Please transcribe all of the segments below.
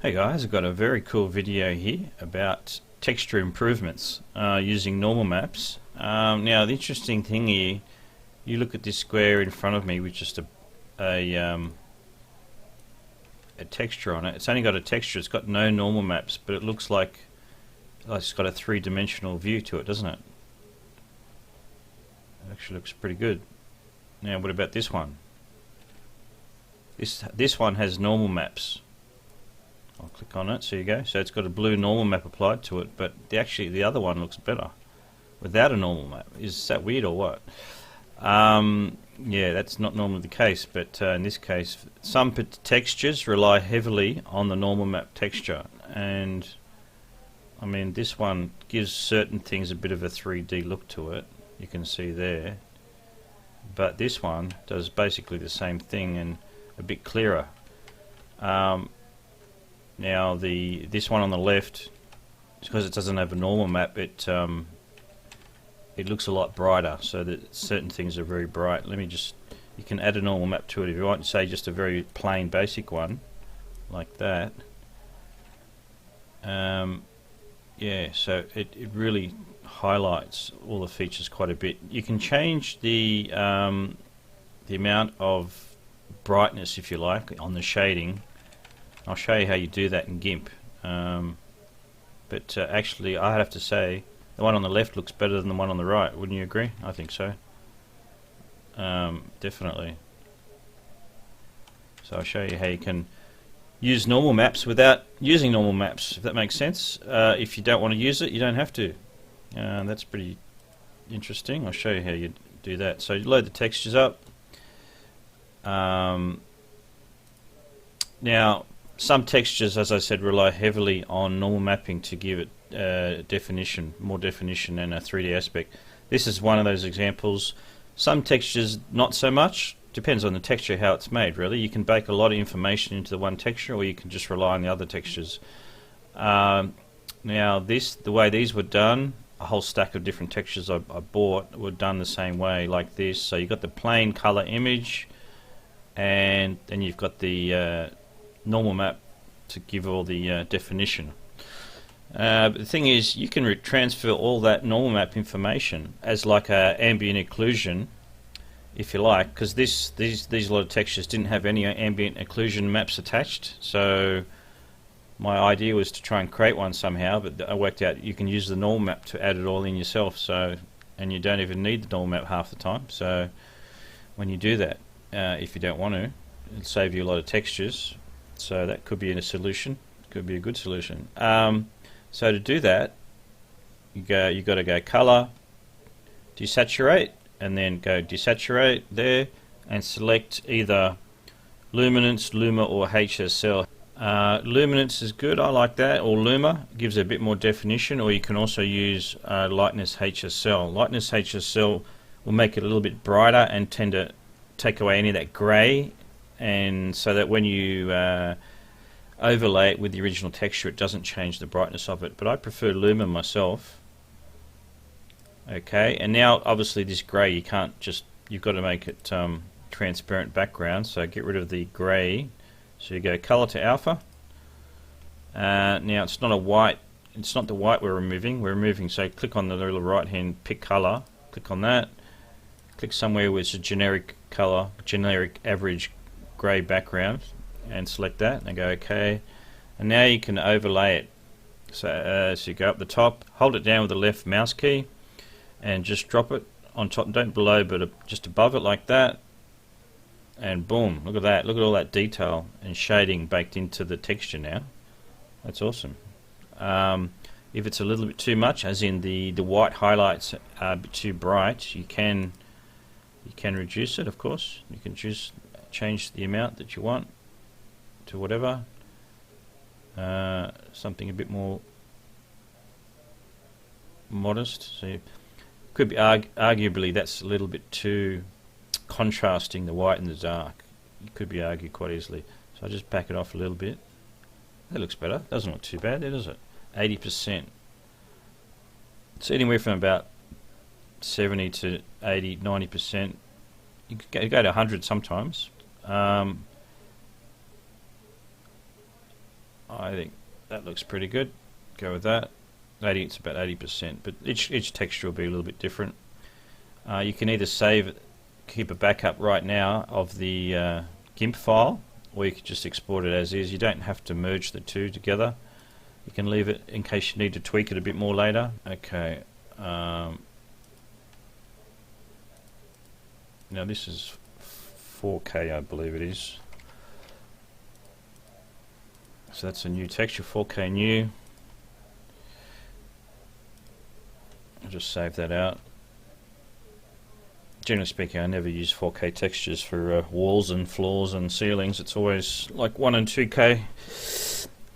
Hey guys, I've got a very cool video here about texture improvements using normal maps. Now the interesting thing here, you look at this square in front of me with just a texture on it. It's only got a texture, it's got no normal maps, but it looks like it's got a three-dimensional view to it, doesn't it? It actually looks pretty good. Now what about this one? This one has normal maps. I'll click on it, so you go. So it's got a blue normal map applied to it, but the other one looks better without a normal map. Is that weird or what? Yeah, that's not normally the case, but in this case, some textures rely heavily on the normal map texture, and I mean this one gives certain things a bit of a 3D look to it. You can see there, but this one does basically the same thing and a bit clearer. Now this one on the left, because it doesn't have a normal map, it looks a lot brighter, so that certain things are very bright. You can add a normal map to it if you want, say just a very plain basic one like that. Yeah, so it really highlights all the features quite a bit. You can change the amount of brightness, if you like, on the shading. I'll show you how you do that in GIMP. But actually, I have to say, the one on the left looks better than the one on the right. Wouldn't you agree? I think so. Definitely. So I'll show you how you can use normal maps without using normal maps, if that makes sense. If you don't want to use it, you don't have to. That's pretty interesting. I'll show you how you do that. So you load the textures up. Now, some textures, as I said, rely heavily on normal mapping to give it more definition and a 3D aspect. This is one of those examples. Some textures not so much. Depends on the texture, how it's made, really. You can bake a lot of information into the one texture, or you can just rely on the other textures. Now, the way these were done, a whole stack of different textures I bought were done the same way, like this. So you've got the plain color image, and then you've got the normal map to give all the definition. But the thing is, you can transfer all that normal map information as like a ambient occlusion, if you like, because these lot of textures didn't have any ambient occlusion maps attached. So my idea was to try and create one somehow, but I worked out you can use the normal map to add it all in yourself. So, and you don't even need the normal map half the time. So when you do that, if you don't want to, it'll save you a lot of textures. So that could be a solution. Could be a good solution. So to do that, you got to go color, desaturate, and then go desaturate there, and select either luminance, luma, or HSL. Luminance is good. I like that. Or luma gives a bit more definition. Or you can also use lightness HSL. Lightness HSL will make it a little bit brighter and tend to take away any of that grey, and so that when you overlay it with the original texture, it doesn't change the brightness of it. But I prefer luma myself. Okay, and now obviously this grey, you've got to make it transparent background, so get rid of the grey. So you go color to alpha. Now it's not the white we're removing, so click on the little right hand pick color, click on that, click somewhere where it's a generic color, generic average grey background, and select that and go OK. And now you can overlay it. So you go up the top, hold it down with the left mouse key, and just drop it on top, don't below, but just above it like that, and boom, look at that, look at all that detail and shading baked into the texture now. That's awesome. If it's a little bit too much, as in the white highlights are a bit too bright, you can reduce it, of course. You can change the amount that you want to whatever, something a bit more modest. So could be arguably that's a little bit too contrasting, the white and the dark. It could be argued quite easily. So I just back it off a little bit. That looks better. Doesn't look too bad, does it? 80%. It's anywhere from about 70 to 80, 90%. You could go to 100 sometimes. I think that looks pretty good. Go with that. It's about 80%, but each texture will be a little bit different. You can either keep a backup right now of the GIMP file, or you can just export it as is. You don't have to merge the two together. You can leave it in case you need to tweak it a bit more later. Okay. Now this is 4K, I believe it is. So that's a new texture, 4K new. I'll just save that out. Generally speaking, I never use 4K textures for walls and floors and ceilings. It's always like 1 and 2K.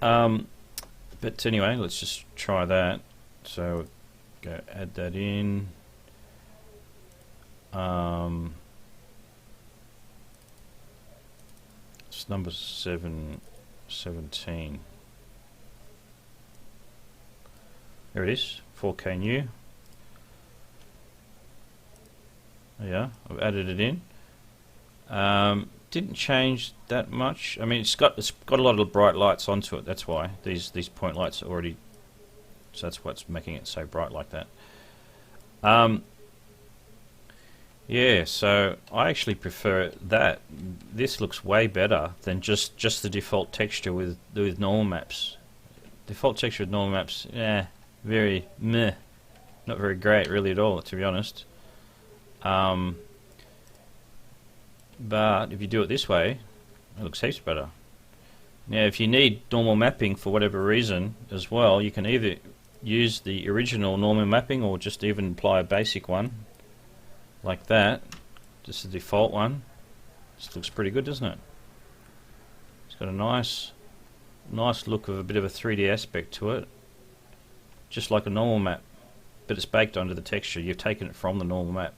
But anyway, let's just try that. So go add that in. It's number 17. There it is, 4K new. Yeah, I've added it in. Didn't change that much. I mean, it's got a lot of bright lights onto it. That's why these point lights are already. So that's what's making it so bright like that. Yeah, so I actually prefer that. This looks way better than just the default texture with normal maps. Default texture with normal maps, very meh, not very great really at all, to be honest. But if you do it this way, it looks heaps better. Now, if you need normal mapping for whatever reason as well, you can either use the original normal mapping or just even apply a basic one. Like that, just the default one. This looks pretty good, doesn't it? It's got a nice look of a bit of a 3D aspect to it, just like a normal map, but it's baked onto the texture. You've taken it from the normal map,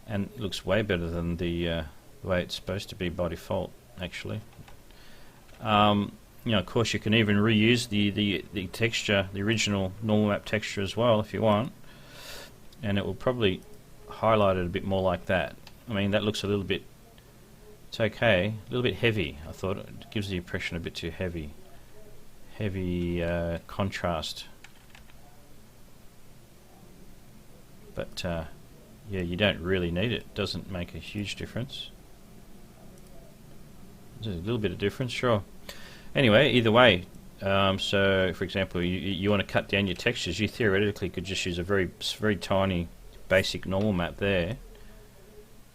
and it looks way better than the way it's supposed to be by default, actually. You know, of course, you can even reuse the texture, the original normal map texture as well, if you want, and it will probably highlight it a bit more like that. I mean, that looks a little bit, it's okay, a little bit heavy. I thought it gives the impression a bit too heavy contrast, but yeah, you don't really need it. It doesn't make a huge difference. There's a little bit of difference, sure. Anyway, either way, so for example, you want to cut down your textures, you theoretically could just use a very tiny basic normal map there.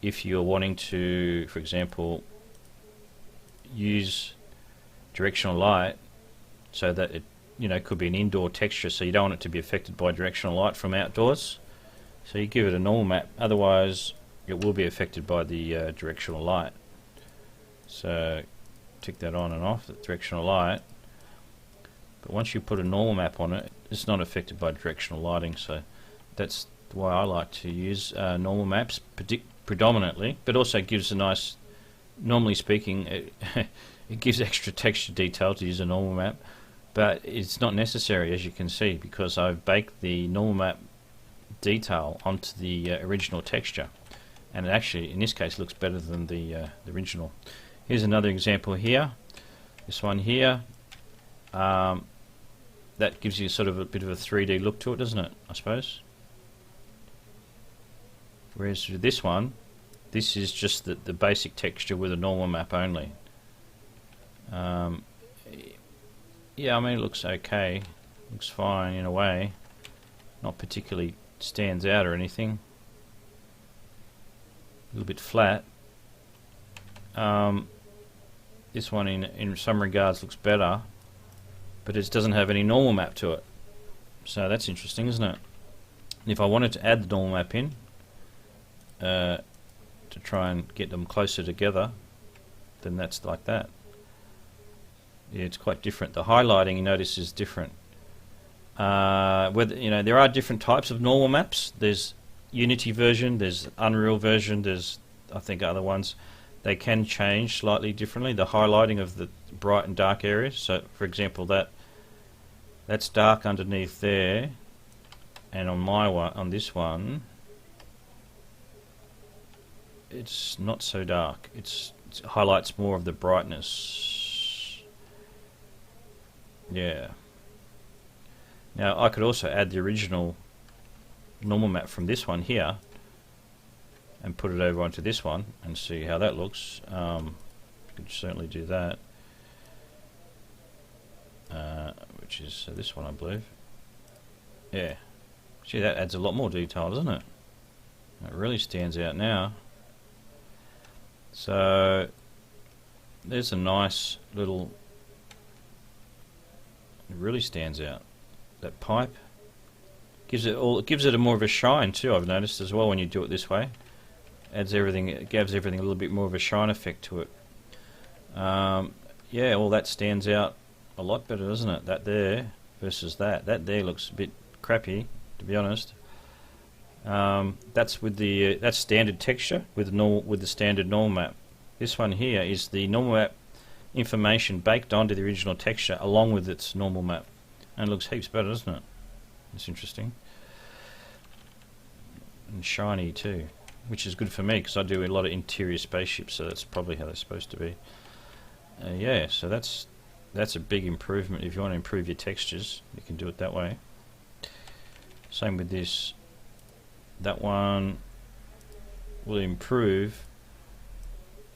If you're wanting to, for example, use directional light, so that it, you know, could be an indoor texture, so you don't want it to be affected by directional light from outdoors. So you give it a normal map, otherwise it will be affected by the directional light. So tick that on and off, the directional light. But once you put a normal map on it, it's not affected by directional lighting, so that's why I like to use normal maps predominantly, but also gives a nice, normally speaking, it gives extra texture detail to use a normal map, but it's not necessary, as you can see, because I've baked the normal map detail onto the original texture, and it actually, in this case, looks better than the original. Here's another example here, this one here. That gives you sort of a bit of a 3D look to it, doesn't it, I suppose? Whereas with this one, this is just the basic texture with a normal map only. Yeah, I mean, it looks okay. Looks fine in a way. Not particularly stands out or anything. A little bit flat. This one in some regards looks better, but it doesn't have any normal map to it. So that's interesting, isn't it? And if I wanted to add the normal map in, to try and get them closer together, then that's like that. Yeah, it's quite different. The highlighting, you notice, is different. Whether, you know, there are different types of normal maps. There's Unity version, there's Unreal version, there's, I think, other ones. They can change slightly differently, the highlighting of the bright and dark areas. So, for example, that's dark underneath there, and on my one, on this one, it's not so dark. It highlights more of the brightness. Yeah. Now I could also add the original normal map from this one here and put it over onto this one and see how that looks. Could certainly do that. Which is this one, I believe. Yeah. Gee, that adds a lot more detail, doesn't it? It really stands out now. So there's a nice little. It really stands out. That pipe gives it all. It gives it a more of a shine too. I've noticed as well when you do it this way. Adds everything. It gives everything a little bit more of a shine effect to it. Yeah, well, that stands out a lot better, doesn't it? That there versus that. That there looks a bit crappy, to be honest. That's with the that's standard texture with the standard normal map. This one here is the normal map information baked onto the original texture along with its normal map, and it looks heaps better, doesn't it? It's interesting and shiny too, which is good for me because I do a lot of interior spaceships, so that's probably how they're supposed to be. Yeah, so that's a big improvement. If you want to improve your textures, you can do it that way. Same with this. That one will improve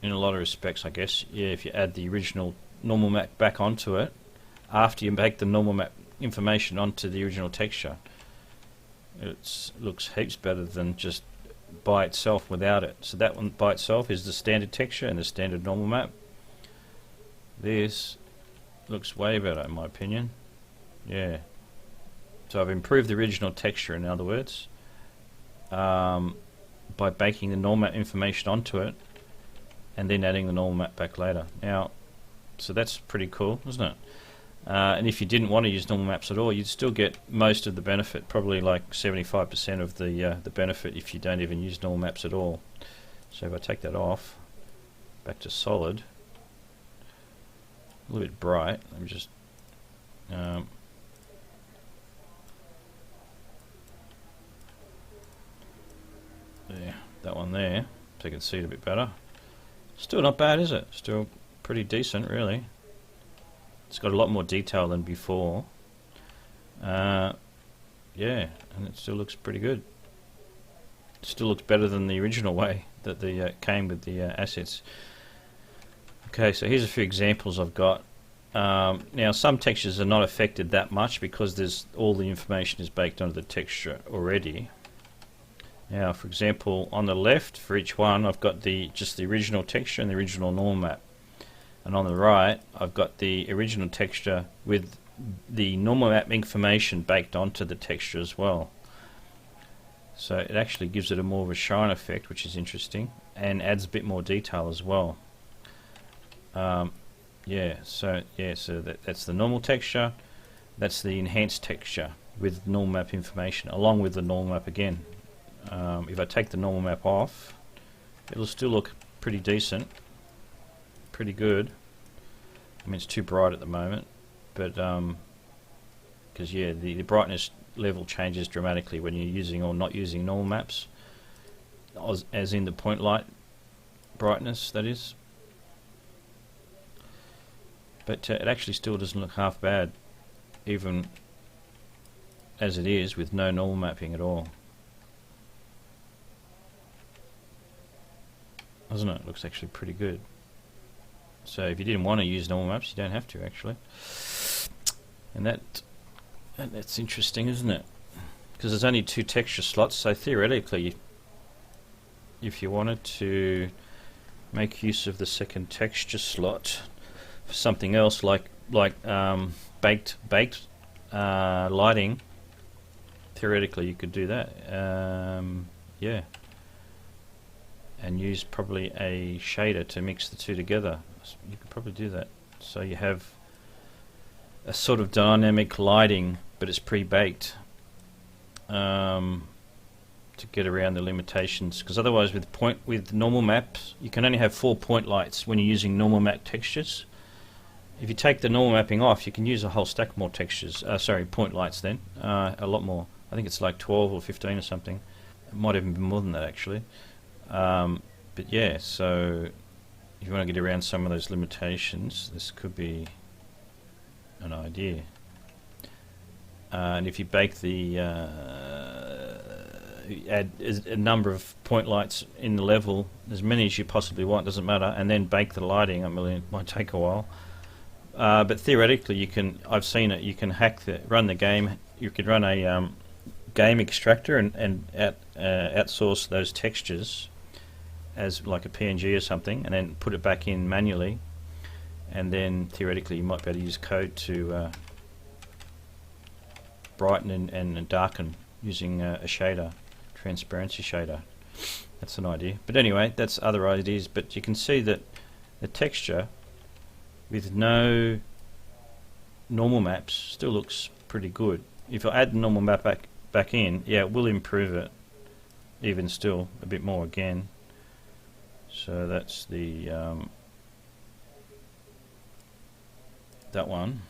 in a lot of respects, I guess. Yeah, if you add the original normal map back onto it after you make the normal map information onto the original texture, it looks heaps better than just by itself without it. So that one by itself is the standard texture and the standard normal map. This looks way better in my opinion. Yeah. So I've improved the original texture, in other words, by baking the normal map information onto it and then adding the normal map back later. Now, so that's pretty cool, isn't it? And if you didn't want to use normal maps at all, you'd still get most of the benefit, probably like 75% of the benefit if you don't even use normal maps at all. So if I take that off, back to solid, a little bit bright. Let me just there, that one there, so you can see it a bit better. Still not bad, is it? Still pretty decent, really. It's got a lot more detail than before. Yeah, and it still looks pretty good. It still looks better than the original way that the came with the assets. Okay, so here's a few examples I've got. Now, some textures are not affected that much because there's all the information is baked onto the texture already. Now, for example, on the left for each one, I've got just the original texture and the original normal map, and on the right, I've got the original texture with the normal map information baked onto the texture as well. So it actually gives it a more of a shine effect, which is interesting, and adds a bit more detail as well. So that's the normal texture. That's the enhanced texture with normal map information, along with the normal map again. If I take the normal map off, it'll still look pretty decent, pretty good. I mean, it's too bright at the moment, but because yeah, the brightness level changes dramatically when you're using or not using normal maps, as in the point light brightness, that is. But it actually still doesn't look half bad, even as it is with no normal mapping at all. Doesn't it? Looks actually pretty good. So if you didn't want to use normal maps, you don't have to actually. And that's interesting, isn't it? Because there's only 2 texture slots, so theoretically, if you wanted to make use of the second texture slot for something else, like baked lighting, theoretically you could do that. Yeah. And use probably a shader to mix the two together. You could probably do that. So you have a sort of dynamic lighting, but it's pre-baked to get around the limitations. Because otherwise, with normal maps, you can only have 4 point lights when you're using normal map textures. If you take the normal mapping off, you can use a whole stack more textures. Point lights then, a lot more. I think it's like 12 or 15 or something. It might even be more than that actually. But yeah, so if you want to get around some of those limitations, this could be an idea. And if you bake the add a number of point lights in the level, as many as you possibly want, doesn't matter, and then bake the lighting. I mean, it might take a while, but theoretically you can. I've seen it. You can run the game. You could run a game extractor and outsource those textures as like a PNG or something, and then put it back in manually, and then theoretically you might be able to use code to brighten and darken using a shader, transparency shader. That's an idea. But anyway, that's other ideas. But you can see that the texture with no normal maps still looks pretty good. If I add the normal map back in, yeah, it will improve it even still a bit more again. So that's the that one.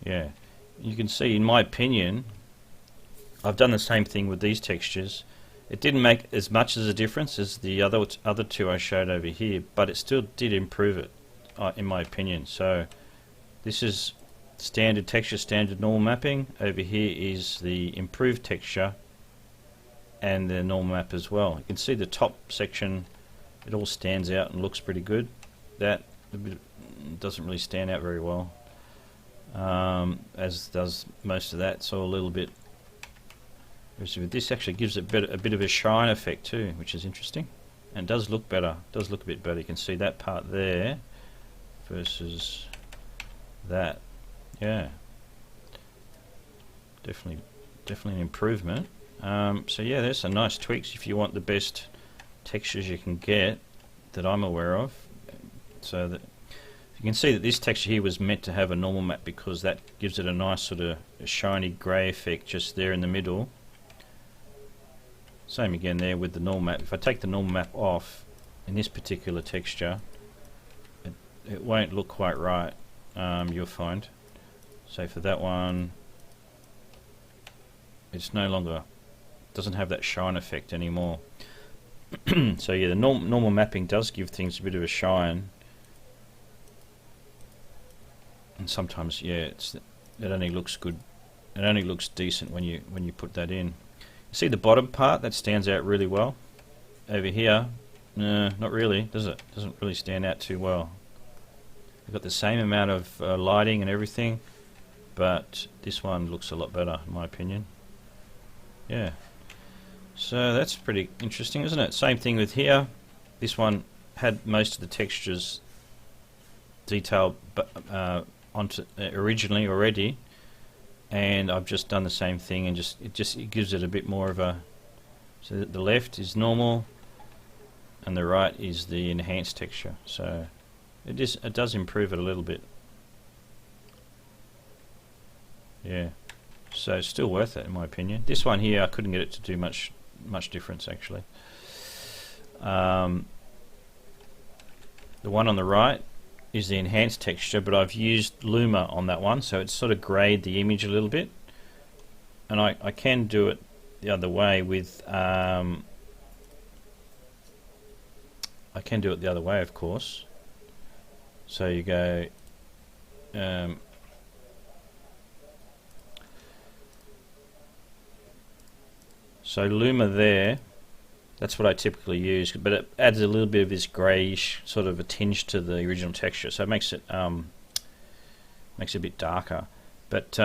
Yeah, you can see, in my opinion, I've done the same thing with these textures. It didn't make as much as a difference as the other two I showed over here, but it still did improve it, in my opinion. So this is standard texture, standard normal mapping. Over here is the improved texture and the normal map as well. You can see the top section, it all stands out and looks pretty good. That doesn't really stand out very well. As does most of that, so a little bit. This actually gives it a bit of a shine effect too, which is interesting, and does look better. Does look a bit better. You can see that part there versus that. Yeah, definitely an improvement. So yeah, there's some nice tweaks if you want the best textures you can get that I'm aware of. So that you can see that this texture here was meant to have a normal map because that gives it a nice sort of shiny grey effect just there in the middle. Same again there with the normal map. If I take the normal map off in this particular texture, it won't look quite right, you'll find. So for that one, it's no longer, doesn't have that shine effect anymore. So yeah, the normal mapping does give things a bit of a shine. And sometimes, yeah, it only looks good. It only looks decent when you put that in. You see the bottom part that stands out really well. Over here, not really, does it? Doesn't really stand out too well. We've got the same amount of lighting and everything, but this one looks a lot better, in my opinion. Yeah. So that's pretty interesting, isn't it? Same thing with here. This one had most of the textures detailed onto originally already, and I've just done the same thing, and it gives it a bit more of a. So that the left is normal, and the right is the enhanced texture. So it does improve it a little bit. Yeah. So it's still worth it in my opinion. This one here I couldn't get it to do much difference actually. The one on the right is the enhanced texture, but I've used Luma on that one, so it's sort of grayed the image a little bit. And I can do it the other way with I can do it the other way, of course. So you go so Luma there, that's what I typically use, but it adds a little bit of this greyish sort of a tinge to the original texture, so it makes it a bit darker. But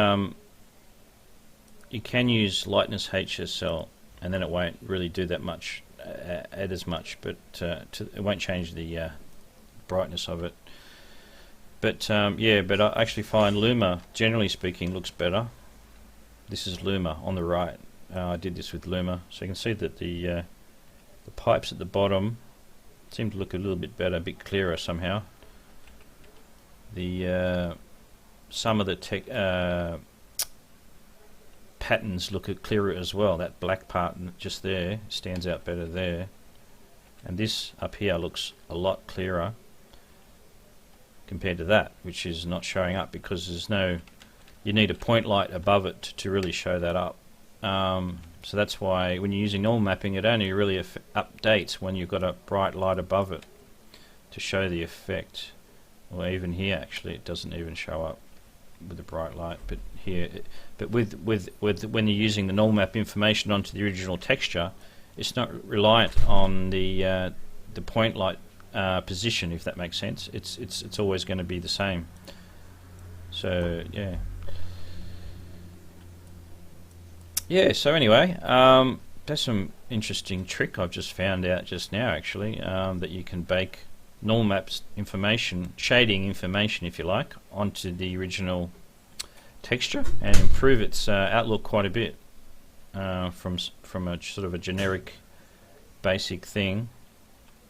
you can use lightness HSL, and then it won't really do that much, add as much, but it won't change the brightness of it. But yeah, but I actually find Luma, generally speaking, looks better. This is Luma on the right. I did this with Luma, so you can see that the pipes at the bottom seem to look a little bit better, a bit clearer somehow. The some of the patterns look clearer as well. That black part just there stands out better there, and this up here looks a lot clearer compared to that, which is not showing up because there's no. You need a point light above it to really show that up. So that's why when you're using normal mapping, it only really updates when you've got a bright light above it to show the effect. or even here actually it doesn't even show up with a bright light, but here, but with when you're using the normal map information onto the original texture, it's not reliant on the point light position, if that makes sense. It's always going to be the same. So so anyway, that's some interesting trick I've just found out just now actually, that you can bake normal maps information, shading information if you like, onto the original texture and improve its outlook quite a bit, from a sort of a generic basic thing,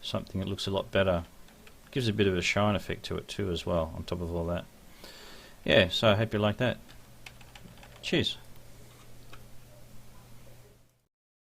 something that looks a lot better. Gives a bit of a shine effect to it too as well on top of all that. Yeah, so I hope you like that. Cheers.